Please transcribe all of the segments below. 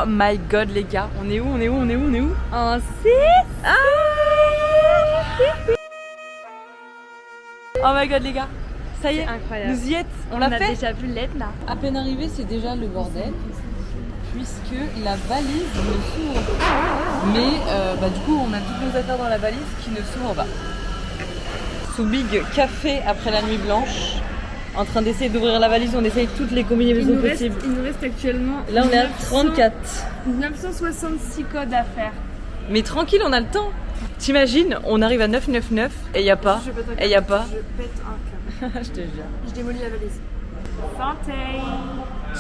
Oh my god les gars, on est où? En Suisse. Oh my god les gars, ça y est, incroyable. nous y êtes, on l'a fait. a déjà vu l'Etna. À peine arrivé, c'est déjà le bordel, puisque la valise ne s'ouvre pas. Mais du coup, on a toutes nos affaires dans la valise qui ne s'ouvre pas. Sous Big café après la nuit blanche, en train d'essayer d'ouvrir la valise, on essaye toutes les combinaisons possibles. Il nous reste actuellement. Là, on est à 34. 966 codes à faire. Mais tranquille, on a le temps. T'imagines, on arrive à 999 et il n'y a pas. Et il n'y a pas. Je pète un câble. Je te jure. Je démolis la valise. Santé.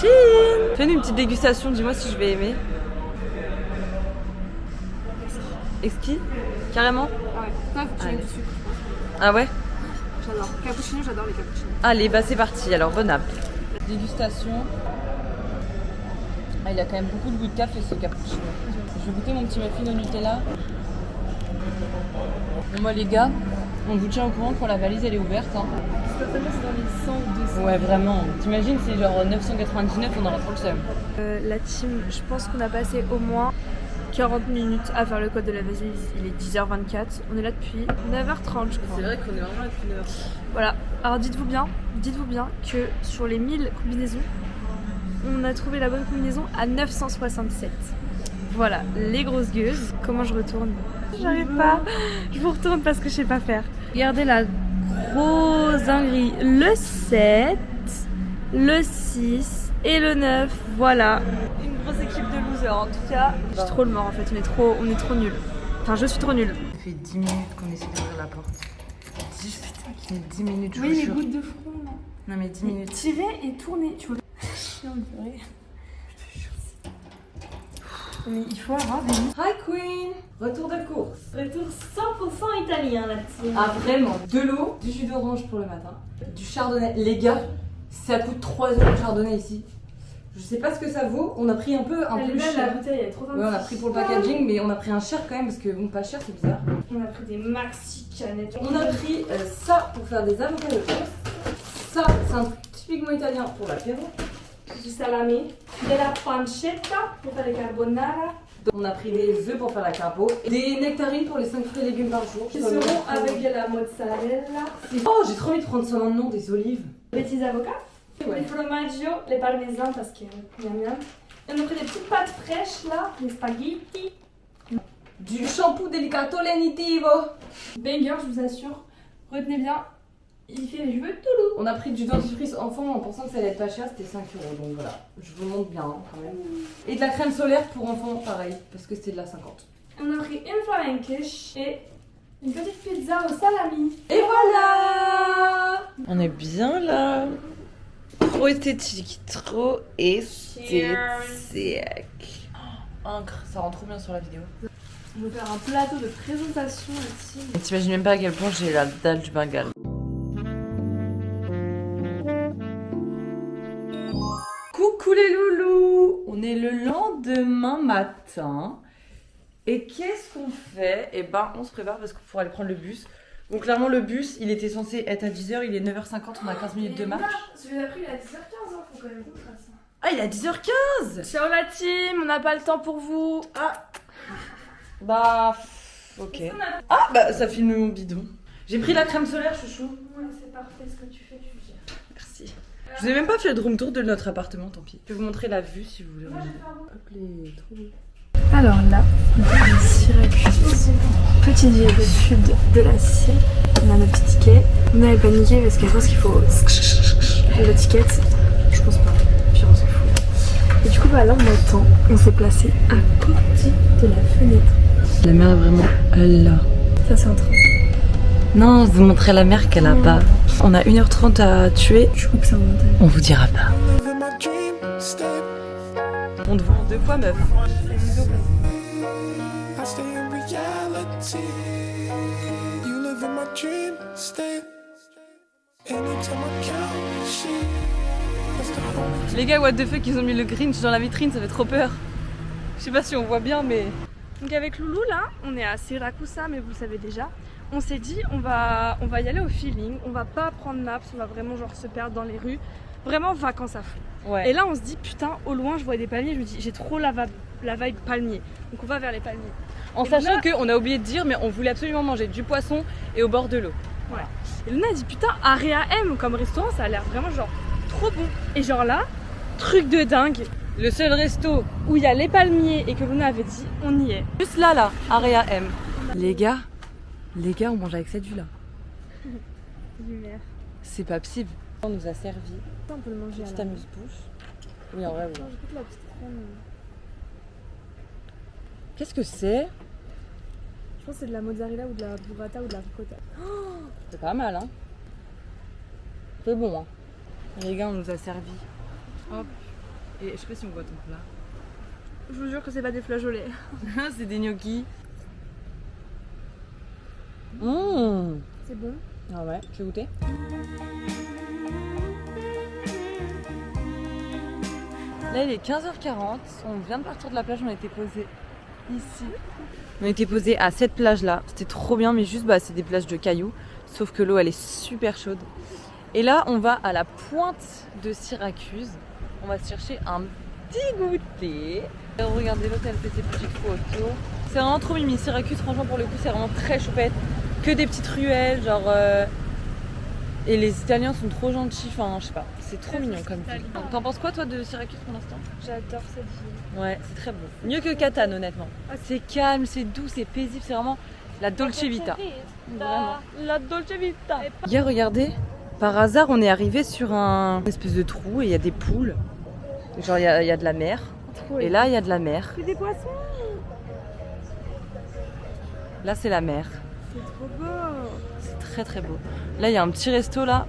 Chin. Fais-nous une petite dégustation, dis-moi si je vais aimer. Exquis? Carrément? Ah ouais. Toi, faut que tu aies du sucre. Ah ouais? J'adore. Cappuccino, j'adore les cappuccinos. Allez, bah c'est parti, alors bonne app. Dégustation. Ah, il a quand même beaucoup de goût de café ce cappuccino. Je vais goûter mon petit muffin au Nutella. Bon moi les gars, on vous tient au courant quand la valise elle est ouverte. Hein. Certainement c'est dans les 100 ou 200. Ouais vraiment, t'imagines c'est genre 999, on aura trop le seum. La team, je pense qu'on a passé au moins 40 minutes à faire le code de la valise. Il est 10h24, on est là depuis 9h30 je crois. C'est vrai qu'on est vraiment à une heure. Voilà, alors dites-vous bien que sur les 1000 combinaisons, on a trouvé la bonne combinaison à 967. Voilà, les grosses gueuses. Comment je retourne? J'arrive pas. Je vous retourne parce que je sais pas faire. Regardez la grosse dinguerie. Le 7, le 6 et le 9. Voilà. Une grosse équipe de losers en tout cas. Je suis trop le mort en fait. On est trop nuls. Enfin, je suis trop nulle. Ça fait 10 minutes qu'on essaie d'ouvrir la porte. 10 minutes, je vous Oui, les jure. gouttes de front là. Non mais 10 minutes. Tirer et tourner. Tu vois. Mais il faut avoir des... Hi Queen. Retour de course. Retour 100% italien là-dessus. Ah vraiment, de l'eau, du jus d'orange pour le matin, du chardonnay. Les gars, ça coûte 3 € le chardonnay ici. Je sais pas ce que ça vaut, on a pris un peu Elle est belle cher. la bouteille, elle est trop Ouais, on a pris pour le packaging, mais on a pris un cher quand même parce que bon, pas cher, c'est bizarre. On a pris des maxi canettes. On a pris ça pour faire des avocats de toast. Ça, c'est un truc typiquement italien pour l'apéro. Du salami, de la pancetta pour faire les carbonara. Donc, on a pris des œufs pour faire la carbo, des nectarines pour les 5 fruits et légumes par jour. Qui seront avec de la mozzarella. Oh, j'ai trop envie de prendre ça maintenant, des olives. Les petits avocats. Ouais. Les formaggio, les parmesans parce que miam miam. Et on a pris des petites pâtes fraîches là, les spaghettis. Du shampoo delicato lenitivo. Banger, je vous assure. Retenez bien, il fait les cheveux tout lourds. On a pris du dentifrice enfant en pensant que ça allait être pas cher, c'était 5 €. Donc voilà, je vous montre bien hein, quand même. Et de la crème solaire pour enfants, pareil, parce que c'était de la 50. On a pris une flamenquish et une petite pizza au salami. Et voilà. On est bien là. Trop esthétique, trop esthétique. Oh, encre, ça rend trop bien sur la vidéo. On va faire un plateau de présentation ici. Et t'imagines même pas à quel point j'ai la dalle du Bengale. Coucou les loulous. On est le lendemain matin. Et qu'est-ce qu'on fait? Eh ben, on se prépare parce qu'on pourra aller prendre le bus. Donc clairement le bus, il était censé être à 10h, il est 9h50, on a 15 minutes de marche. Celui-là pris il est à 10h15, hein, faut quand même qu'on fasse ça. Ah, il est à 10h15. Ciao la team, on n'a pas le temps pour vous. Ah. Bah, ok. Ah, bah ça filme mon bidon. J'ai pris la crème solaire, chouchou. Ouais, c'est parfait ce que tu fais, tu gères. Merci. Je vous ai même pas fait le room tour de notre appartement, tant pis. Je vais vous montrer la vue si vous voulez. Moi, je vais faire Hop, les trous. Alors là, on est à Syracuse, petite ville du sud de la Syrie. On a nos petits tickets. On avait paniqué parce qu'à pense qu'il faut la ticket. Je pense pas. Puis on s'en fout. Et du coup, bah là, on attend. On s'est placé à côté de la fenêtre. La mer est vraiment là. Ça, c'est un train. Non, vous montrez la mer qu'elle a pas. On a 1h30 à tuer. Je crois que c'est un montagne. On vous dira pas. On te vend 2 fois meuf. Les gars, what the fuck, ils ont mis le Grinch dans la vitrine, ça fait trop peur. Je sais pas si on voit bien, mais... Donc avec Loulou là, on est à Siracusa, mais vous le savez déjà. On s'est dit on va y aller au feeling, on va pas prendre maps, on va vraiment genre se perdre dans les rues. Vraiment vacances à fond. Ouais. Et là on se dit putain, au loin je vois des palmiers, je me dis j'ai trop la vibe la vibe palmier. Donc on va vers les palmiers. En sachant qu'on a oublié de dire, mais on voulait absolument manger du poisson et au bord de l'eau. Voilà. Et Luna a dit putain, Area M comme restaurant, ça a l'air vraiment genre trop bon. Et genre là, truc de dingue. Le seul resto Où il y a les palmiers et que Luna avait dit, on y est. juste là, Area M. Les gars, on mange avec cette vue-là. Lumière. C'est pas possible. On nous a servi. On peut le manger à Petite la... amuse-bouche. Oui, en vrai, oui. Non, j'écoute la petite crème. Qu'est-ce que c'est? Je pense que c'est de la mozzarella ou de la burrata ou de la ricotta. C'est pas mal, hein. C'est bon, hein. Les gars, on nous a servi. Hop. Et je sais pas si on voit ton plat. Je vous jure que c'est pas des flageolets. C'est des gnocchis. Mmh. C'est bon. Ah ouais, tu veux goûter? Là, il est 15h40. On vient de partir de la plage, on a été posé ici. On a été posé à cette plage-là. C'était trop bien, mais juste, c'est des plages de cailloux. Sauf que l'eau, elle est super chaude. Et là, on va à la pointe de Syracuse. On va se chercher un petit goûter. Et regardez, l'autre, elle fait ses petites photos. C'est vraiment trop mimi. Syracuse, franchement, pour le coup, c'est vraiment très choupette. Que des petites ruelles, genre... Et les Italiens sont trop gentils, enfin, je sais pas. C'est trop mignon comme ville. T'en penses quoi, toi, de Syracuse pour l'instant? J'adore cette ville. Ouais, c'est très beau. Mieux que Catane, honnêtement. C'est calme, c'est doux, c'est paisible, c'est vraiment la Dolce Vita. Vraiment. La Dolce Vita. Hier, regardez, par hasard, on est arrivé sur un espèce de trou et il y a des poules. Genre, il y a de la mer. Et là, il y a de la mer. C'est des poissons. Là, c'est la mer. C'est trop beau. C'est très très beau. Là, il y a un petit resto là.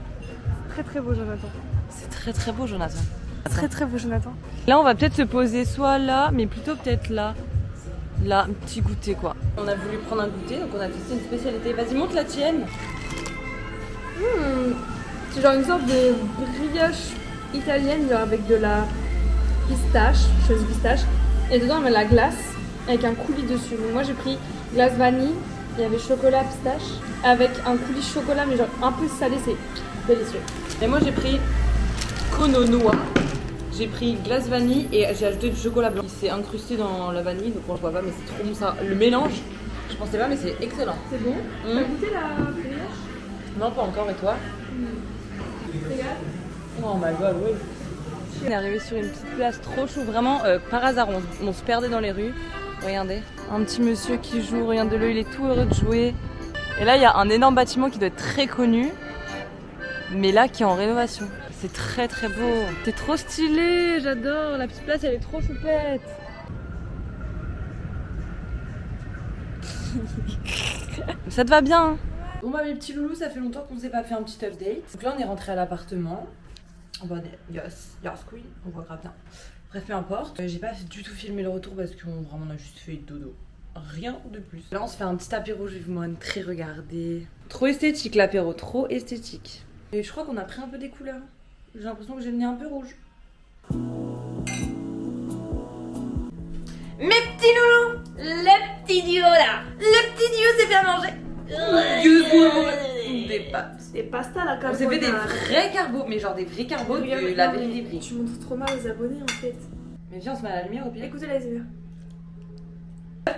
Très très beau, Jonathan. C'est très très beau, Jonathan. Très très beau, Jonathan. Là, on va peut-être se poser soit là, mais plutôt peut-être là. Là, un petit goûter quoi. On a voulu prendre un goûter, donc on a testé une spécialité. Vas-y, montre la tienne. C'est genre une sorte de brioche italienne, genre avec de la pistache, chose pistache. Et dedans, on met la glace avec un coulis dessus. Donc moi, j'ai pris glace vanille. Il y avait chocolat pistache avec un coulis chocolat, mais genre un peu salé, c'est délicieux. Et moi, j'ai pris Kono Noa. J'ai pris glace vanille et j'ai ajouté du chocolat blanc. Il s'est incrusté dans la vanille, donc on le voit pas, mais c'est trop bon ça. Le mélange, je pensais pas, mais c'est excellent. C'est bon. T'as goûté la brioche? Non, pas encore, et toi? Oh my god, oui. On est arrivé sur une petite place trop chou, vraiment par hasard, on se perdait dans les rues. Regardez, un petit monsieur qui joue, regardez-le, il est tout heureux de jouer. Et là, il y a un énorme bâtiment qui doit être très connu, mais là, qui est en rénovation. C'est très très beau. C'est trop stylé, j'adore. La petite place, elle est trop choupette. Ça te va bien hein? Bon bah mes petits loulous, ça fait longtemps qu'on s'est pas fait un petit update. Donc là, on est rentré à l'appartement. Yes, oui, on voit grave bien. Bref, peu importe. J'ai pas du tout filmé le retour parce qu'on vraiment a juste fait dodo. Rien de plus. Là, on se fait un petit apéro, je vais vous montrer, regardez. Trop esthétique l'apéro, trop esthétique. Et je crois qu'on a pris un peu des couleurs. J'ai l'impression que j'ai le nez un peu rouge. Mes petits loulous, le petit duo là. Le petit duo s'est fait manger. Des pâtes. Et pasta la On s'est fait des vrais carbos, mais genre des vrais carbos de la vérité. Tu montres trop mal aux abonnés en fait. Mais viens, on se met à la lumière au pire. Écoutez les yeux.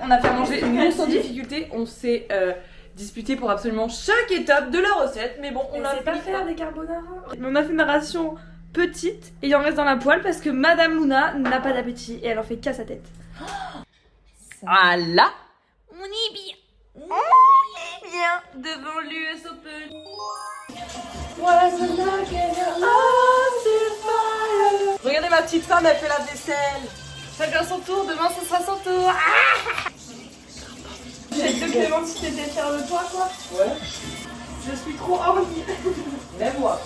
On a fait à manger non sans difficulté. On s'est disputé pour absolument chaque étape de la recette. Mais bon, on a pas faire des carbonara. Mais on a fait une ration petite et il en reste dans la poêle parce que Madame Luna n'a pas d'appétit et elle en fait qu'à sa tête. Ah là, on est bien. On est bien devant l'US Open. Regardez ma petite femme, elle fait la vaisselle. Chacun son tour, demain ce sera son tour. Ah, j'ai dit Clément si t'étais fière de toi quoi. Ouais. Je suis trop horny. Même moi.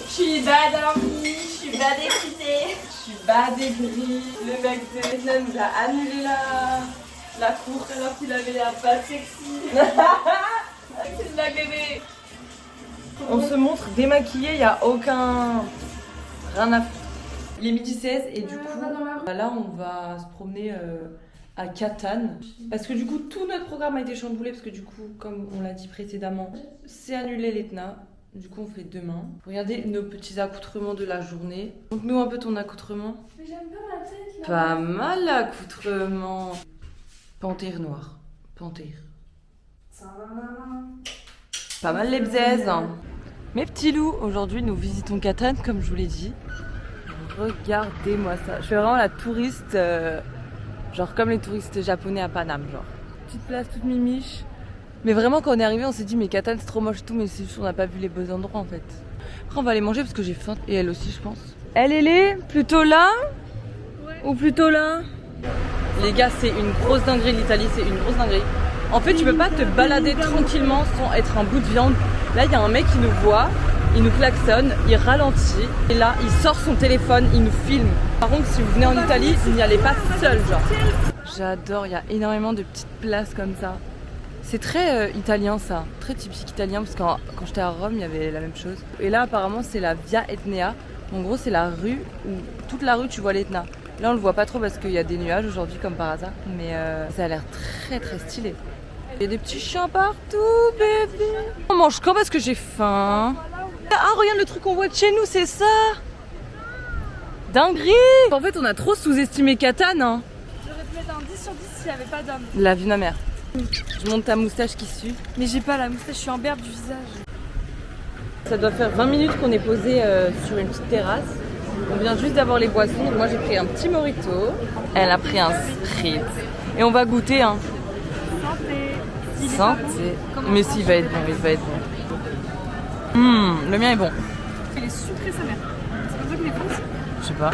Je suis bad horny, je suis bad excitée. Je suis bas débris. Le mec de Vietnam nous a annulé la course alors qu'il avait l'air pas sexy. C'est une blague bébé. On se montre démaquillé, y a aucun... rien à foutre. Il est midi 16 et du coup, là on va se promener à Catane. Parce que du coup, tout notre programme a été chamboulé parce que du coup, comme on l'a dit précédemment, c'est annulé l'Etna. Du coup, on fait demain. Regardez nos petits accoutrements de la journée. Montre-nous un peu ton accoutrement. Mais j'aime pas ma tête là. Pas mal l'accoutrement. Panthère noire. Panthère. Pas mal les bzaises. Mes petits loups, aujourd'hui nous visitons Catane comme je vous l'ai dit. Regardez-moi ça. Je suis vraiment la touriste, genre comme les touristes japonais à Paname, genre. Petite place toute mimiche. Mais vraiment quand on est arrivé on s'est dit mais Catane c'est trop moche et tout, mais c'est juste on n'a pas vu les beaux endroits en fait. Après on va aller manger parce que j'ai faim et elle aussi je pense. Elle est plutôt là ou plutôt là? Les gars c'est une grosse dinguerie l'Italie, c'est une grosse dinguerie. En fait tu peux pas te balader tranquillement sans être un bout de viande. Là il y a un mec qui nous voit, il nous klaxonne, il ralentit et là il sort son téléphone, il nous filme. Par contre si vous venez en Italie, vous n'y allez pas seul genre. J'adore, il y a énormément de petites places comme ça. C'est très italien ça, très typique italien parce que quand j'étais à Rome il y avait la même chose. Et là apparemment c'est la Via Etnea. En gros c'est la rue où toute la rue tu vois l'Etna. Là on le voit pas trop parce qu'il y a des nuages aujourd'hui comme par hasard. Mais ça a l'air très très stylé. Il y a des petits chiens partout bébé. On mange quand parce que j'ai faim. Ah regarde le truc qu'on voit de chez nous c'est ça. Dinguerie. En fait on a trop sous-estimé Catane hein. J'aurais pu mettre un 10 sur 10 s'il n'y avait pas d'homme. La vie de ma mère. Je monte ta moustache qui sue. Mais j'ai pas la moustache, je suis en berbe du visage. Ça doit faire 20 minutes qu'on est posé sur une petite terrasse. On vient juste d'avoir les boissons. Donc moi j'ai pris un petit mojito. Elle a pris un spritz. Et on va goûter hein. Santé. Santé. Mais s'il va être bon, il va être bon. Le mien est bon. Il est sucré sa mère. C'est comme ça qu'il est bon aussi. Je sais pas.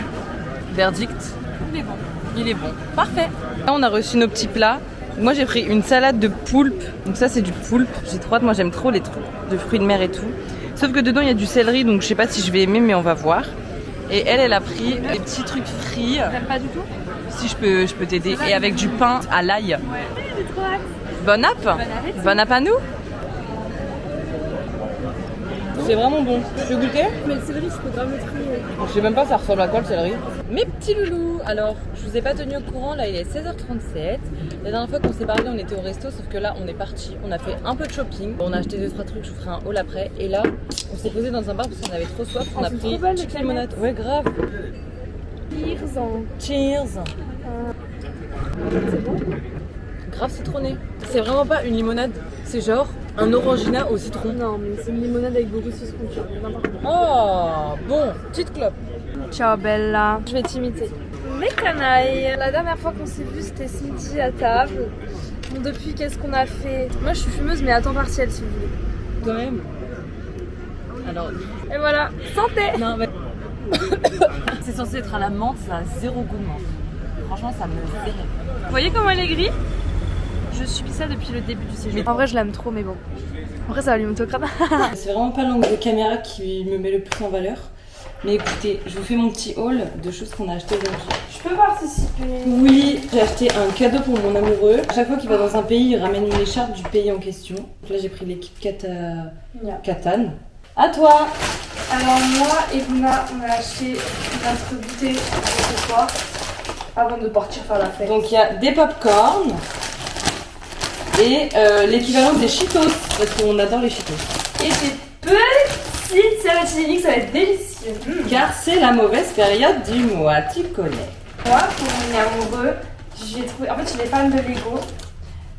Verdict. Il est bon. Il est bon. Parfait. Là on a reçu nos petits plats. Moi j'ai pris une salade de poulpe, donc ça c'est du poulpe, j'ai trop hâte, moi j'aime trop les trucs de fruits de mer et tout. Sauf que dedans il y a du céleri donc je sais pas si je vais aimer mais on va voir. Et elle a pris des petits trucs frits. J'aime pas du tout. Si je peux t'aider. Et avec du pain à l'ail. Ouais, j'ai trop hâte. Bon app. Bon app à nous. C'est vraiment bon. Tu veux goûter? Mais le céleri, je peux grave le trier. Je sais même pas ça ressemble à quoi le céleri. Mes petits loulous, alors je vous ai pas tenu au courant, là il est 16h37. La dernière fois qu'on s'est parlé on était au resto sauf que là on est parti, on a fait un peu de shopping. On a acheté 2-3 trucs, je vous ferai un haul après. Et là on s'est posé dans un bar parce qu'on avait trop soif, on a pris une petite limonade. Ouais grave. Cheers. C'est bon? Grave citronné. C'est vraiment pas une limonade, c'est genre un orangina au citron. Non, mais c'est une limonade avec beaucoup de sauce confiture. Oh bon, petite clope. Ciao Bella. Je vais t'imiter. Mes canailles. La dernière fois qu'on s'est vu, c'était ce midi à table. Bon, depuis, qu'est-ce qu'on a fait? Moi, je suis fumeuse, mais à temps partiel, si vous voulez. Quand même. Alors. Et voilà. Santé. Non mais. C'est censé être à la menthe, ça a zéro goût de menthe. Franchement, ça me fait. Vous voyez comment elle est grise? Je subis ça depuis le début du séjour. En vrai, je l'aime trop, mais bon. Après, ça va lui monter au crâne. C'est vraiment pas l'angle de caméra qui me met le plus en valeur. Mais écoutez, je vous fais mon petit haul de choses qu'on a achetées aujourd'hui. Je peux participer? Oui, j'ai acheté un cadeau pour mon amoureux. À chaque fois qu'il va dans un pays, il ramène une écharpe du pays en question. Donc là, j'ai pris l'équipe Catane. À toi. Alors moi et Luna, on a acheté notre goûter ce soir avant de partir faire la fête. Donc il y a des pop-corn et l'équivalent des Cheetos parce qu'on adore les Cheetos. Et des petites serviettes hygiéniques, ça va être délicieux. Car c'est la mauvaise période du mois, tu connais. Moi, pour mon amoureux, j'ai trouvé. En fait, il est fan de Lego.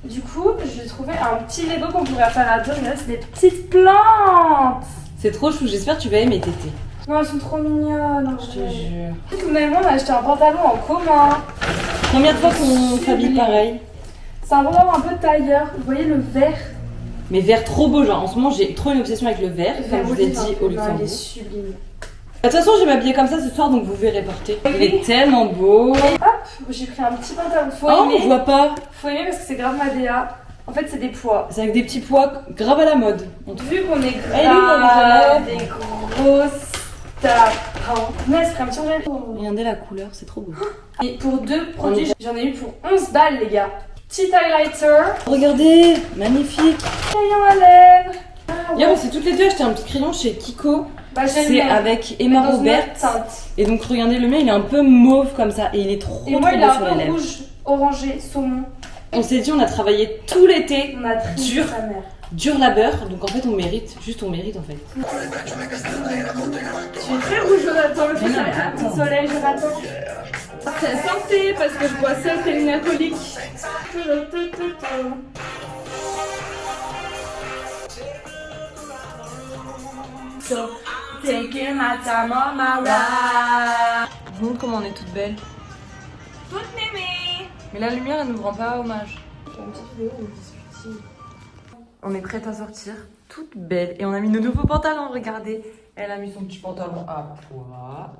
Du coup, j'ai trouvé un petit Lego qu'on pourrait faire à deux. Mais là, c'est des petites plantes. C'est trop chou, j'espère que tu vas aimer Tété. Non, elles sont trop mignonnes. Je te jure. Tout de même, on a acheté un pantalon en commun. Combien de fois qu'on s'habille pareil? C'est un pantalon un peu tailleur. Vous voyez le vert? Mais vert trop beau, genre en ce moment j'ai trop une obsession avec le vert, comme je vous ai dit au Il Luxembourg. est sublime. De toute façon, je vais m'habiller comme ça ce soir, donc vous verrez porter. Il est tellement beau. Et hop, j'ai pris un petit pantalon. Faut Oh, aimer. on voit pas. Faut aimer parce que c'est grave ma DA. En fait, c'est des poids. C'est avec des petits pois grave à la mode. Vu qu'on est Elle est où, grave mon des grosses tapants. Mais c'est un petit onglet. Regardez la couleur, c'est trop beau. Et pour deux produits, j'en ai eu pour 11 balles, les gars. Petit highlighter. Regardez, magnifique. Crayon à lèvres. Hier, on s'est toutes les deux acheté un petit crayon chez Kiko. Bah, j'aime C'est bien. avec Emma Dans une Robert. autre teinte. Et donc, regardez, le mien, il est un peu mauve comme ça. Et il est trop, Et moi, trop il est beau un sur les peu lèvres. rouge, orangé, saumon. On s'est dit, on a travaillé tout l'été. On a trié Dur. sa mère. dur labeur, donc en fait on mérite, juste on mérite en fait. Tu es très rouge, Jonathan, le Mais non, mais attends. soleil, Jonathan. C'est santé parce que je bois seul tel une alcoolique. So, taking my time on my ride. Je vous montre comment on est toutes belles. Toute mémé. Mais la lumière, elle nous rend pas hommage. On est prête à sortir, toute belle. Et on a mis nos nouveaux pantalons, regardez. Elle a mis son petit pantalon à poids.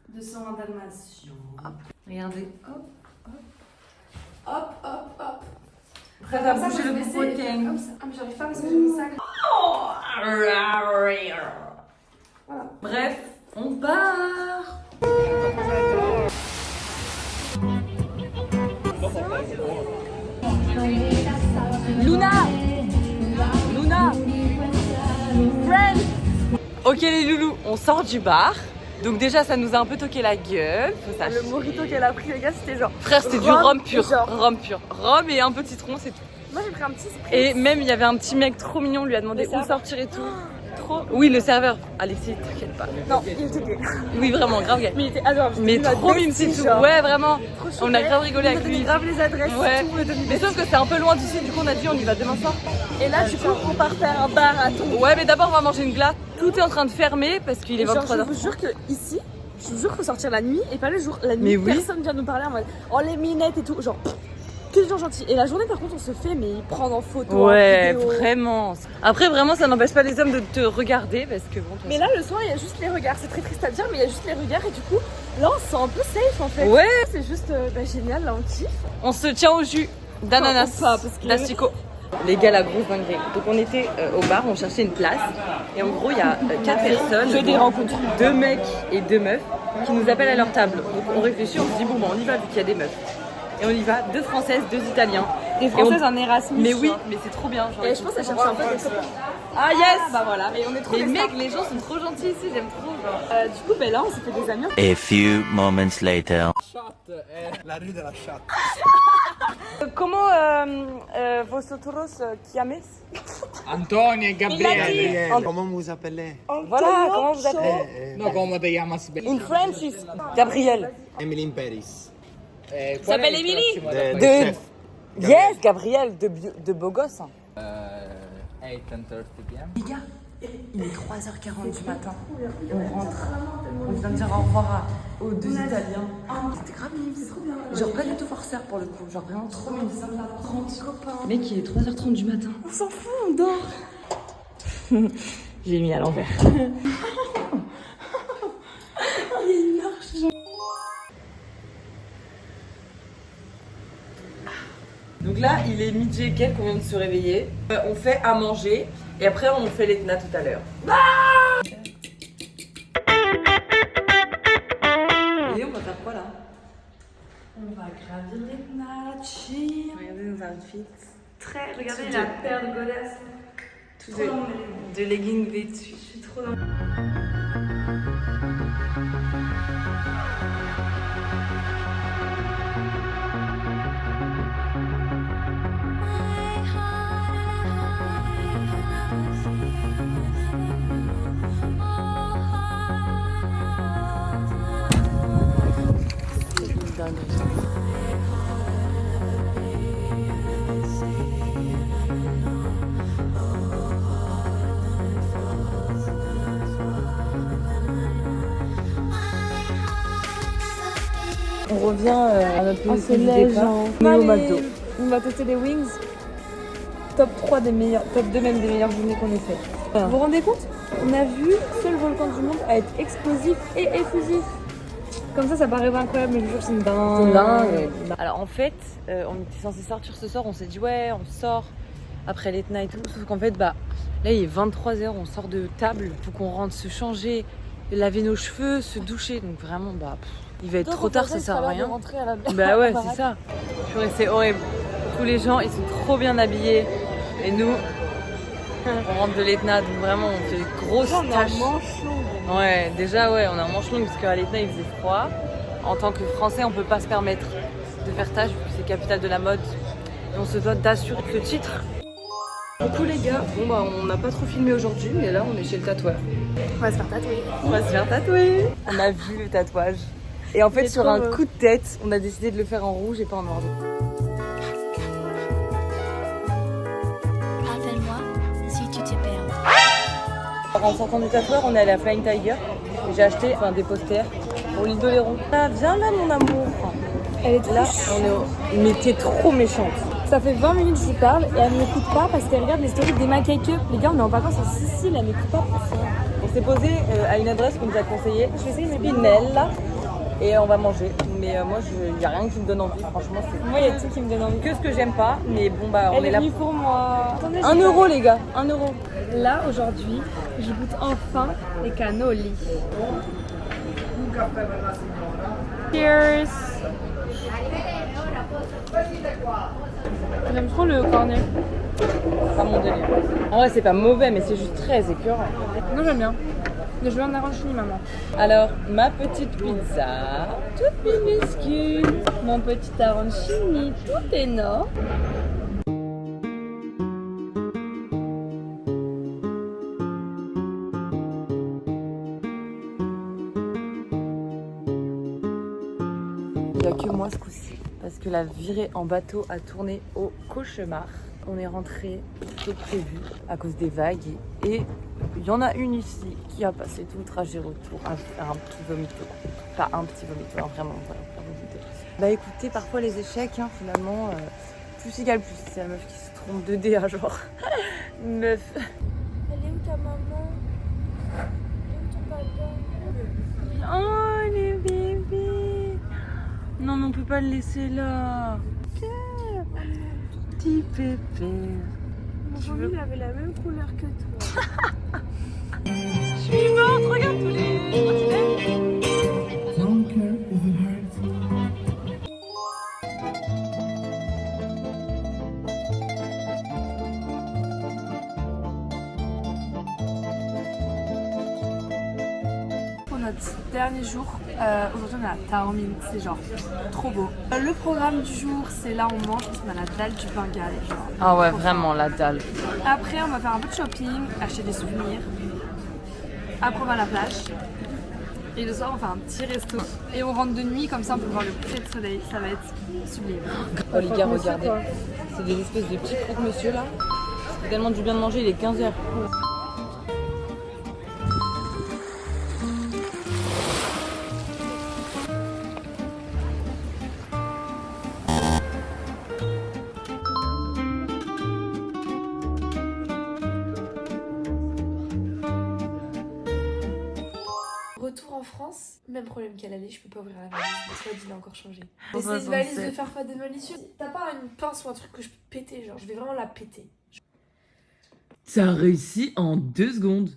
220 dalmatiens. Regardez, hop, Hop, hop, hop. prête à bouger le bout de King. Comme ça. Ah, mais j'arrive pas parce que j'ai mon sac. Bref, on part. Luna, Friends. Ok les loulous, on sort du bar. Donc déjà ça nous a un peu toqué la gueule, faut ça. Le mojito qu'elle a pris, les gars, c'était genre. Frère, c'était du rhum pur, rhum et un peu de citron, c'est tout. Moi j'ai pris un petit spritz. Et même il y avait un petit mec trop mignon, lui a demandé où sortir et tout. Trop. Oui, le serveur. Alexis, t'inquiète pas. Non, il était gay. Oui, vraiment, grave gay. Mais il était adorable. Mais trop mime, c'est tout. Ouais, vraiment. On a grave rigolé avec lui. Grave les adresses. Ouais. Tout, Mais sauf que c'est un peu loin d'ici, du coup on a dit on y va demain soir. et là, du coup, on part faire un bar à tout. Ouais, mais d'abord on va manger une glace. Tout est en train de fermer parce qu'il est Genre, 23h. je vous jure que ici, je vous jure qu'il faut sortir la nuit et pas le jour. La nuit, Mais oui. personne vient nous parler en mode oh les minettes et tout. Genre, que des gens gentils. Et la journée, par contre, on se fait mais prendre en photo. Ouais, en vidéo. vraiment. Après, vraiment, ça n'empêche pas les hommes de te regarder parce que bon. Mais là, le soir, il y a juste les regards. C'est très triste à dire, mais il y a juste les regards et du coup, là, on se sent un peu safe en fait. Ouais. C'est juste génial, là, on kiffe. On se tient au jus d'ananas, Enfin, pas, parce que- d'asticot. Les gars, la grosse dinguerie. Donc on était au bar, on cherchait une place. Et en gros, il y a 4 personnes. Que des rencontres. 2 mecs et 2 meufs qui nous appellent à leur table. Donc on réfléchit, on se dit bon, bah, on y va vu qu'il y a des meufs. Et on y va, 2 Françaises, 2 Italiens. Des Et Françaises on- en Erasmus. Mais oui, genre. mais c'est trop bien. Genre, Et ils je pense sont qu'elle trop cherche un gentils. peu des copains. Ah yes. Bah voilà, et on est trop Les des mecs, stars. les gens sont trop gentils ici, j'aime trop. Genre. Du coup, ben là, on s'est fait des amis. A few moments later. La rue de la chatte. Comment vosotros llames? Antonio e Gabriele. Comment vous appelez? Voilà, comment vous appelez? No, como te llamas? In French is Gabriel. Emily in Paris. S'appelle Emily. The De- chef. Yes, Gabriel, de beau gosse. Hein. 8:30 p.m. Les gars, il est 3h40 du matin. Et on rentre. On vient de dire au revoir aux 2 Italiens. C'était grave mignon, c'est trop bien. Genre pas du tout forceur pour le coup. Genre vraiment trop mignon. 5h30. Mec, il est 3h30 du matin. On s'en fout, on dort. J'ai mis à l'envers. Donc là, il est midi et quelques, on vient de se réveiller. On fait à manger et après on fait l'Etna tout à l'heure. Et on va faire quoi là? On va gravir l'Etna, chill. Regardez nos outfits. Très, regardez Tout la de- paire de godasses. Tout Trop dans mon de leggings vêtus. Je suis trop dans. On revient à notre Oh, position c'est du léger. départ. On Mais va au aller- McDo. On va tester les wings. Top 3 des meilleurs, top 2 même des meilleures journées qu'on ait fait. Ah. Vous vous rendez compte? On a vu seul volcan du monde à être explosif et effusif. Comme ça paraît pas incroyable, mais je vous jure, c'est une dingue. C'est dingue. Alors en fait, on était censé sortir ce soir, on s'est dit ouais, on sort après l'Etna et tout. Sauf qu'en fait, bah là il est 23h, on sort de table, faut qu'on rentre se changer, laver nos cheveux, se doucher. Donc vraiment, bah il va être trop tard, ça sert à rien. Bah ouais, c'est ça. Purée, c'est horrible. Tous les gens, ils sont trop bien habillés. Et nous, on rentre de l'Etna, donc vraiment on fait des grosses tâches. Ouais, déjà ouais, on est en manche longue parce qu'à l'Etna il faisait froid. En tant que Français, on peut pas se permettre de faire tâche vu que c'est capitale de la mode. Et on se doit d'assurer le titre. Coucou les gars, bon bah on n'a pas trop filmé aujourd'hui, mais là on est chez le tatoueur. On va se faire tatouer. On va se faire tatouer. On a vu le tatouage. Et en fait C'est sur trop un beau. coup de tête, on a décidé de le faire en rouge et pas en noir. Appelle-moi si tu te perds. En sortant du tatoueur, on est allé à Flying Tiger. Et j'ai acheté des posters pour l'île d'Oléron. Ah, viens là mon amour. Elle est Là, trop on est au... Mais t'es trop méchante. Ça fait 20 minutes que je lui parle et elle m'écoute pas parce qu'elle regarde les stories d'Emma Cake Up. Les gars, on est en vacances en Sicile, elle m'écoute pas pour ça. On s'est posé à une adresse qu'on nous a conseillée, Je vais essayer de Spinel, et on va manger. Mais moi, il n'y a rien qui me donne envie, franchement. C'est Moi, il y a tout qui me donne envie. que ce que j'aime pas, mais bon, bah, on Elle est est là. venue pour moi. Attendez, 1 euro, les gars, 1 euro. Là, aujourd'hui, je goûte enfin les cannoli. Cheers! J'aime trop le cornet. C'est pas mon délire. En vrai, c'est pas mauvais, mais c'est juste très écœurant. Non, j'aime bien. Je veux un arancini, maman. Alors, ma petite pizza, toute minuscule. Mon petit arancini, tout énorme. Il n'y a que moi ce coup-ci, parce que la virée en bateau a tourné au cauchemar. On est rentré plus tôt que prévu à cause des vagues et il y en a une ici qui a passé tout le trajet retour à faire un petit vomito. Pas un petit vomito, hein, vraiment, voilà, faire vomito. Bah écoutez, parfois les échecs, hein, finalement, plus égale plus. C'est la meuf qui se trompe de DA, genre. Meuf. Elle est où ta maman? Elle est où ton papa? Oh les bébés. Non mais on peut pas le laisser là. Petit pépère. Mon famille, il avait la même couleur que toi. Je suis morte, regarde tous les trottinettes. Pour notre dernier jour, aujourd'hui on est à Taormine, c'est genre trop beau. Le programme du jour, c'est là on mange parce qu'on a la dalle du Bengale. Genre, Ah ouais, trop vraiment la dalle. fort. Après on va faire un peu de shopping, acheter des souvenirs. Après on va à la plage. Et le soir on va faire un petit resto. Et on rentre de nuit, comme ça on peut voir le coucher de soleil, ça va être sublime. Oh les gars, regardez. C'est des espèces de petits croque-monsieur là. Ça fait tellement du bien de manger, il est 15h. Retour en France, même problème qu'à l'aller, je peux pas ouvrir la valise. Le code il a encore changé. On Mais va c'est une valise penser. de faire face des malicieux. T'as pas une pince ou un truc que je peux péter, genre je vais vraiment la péter. Ça a réussi en 2 secondes.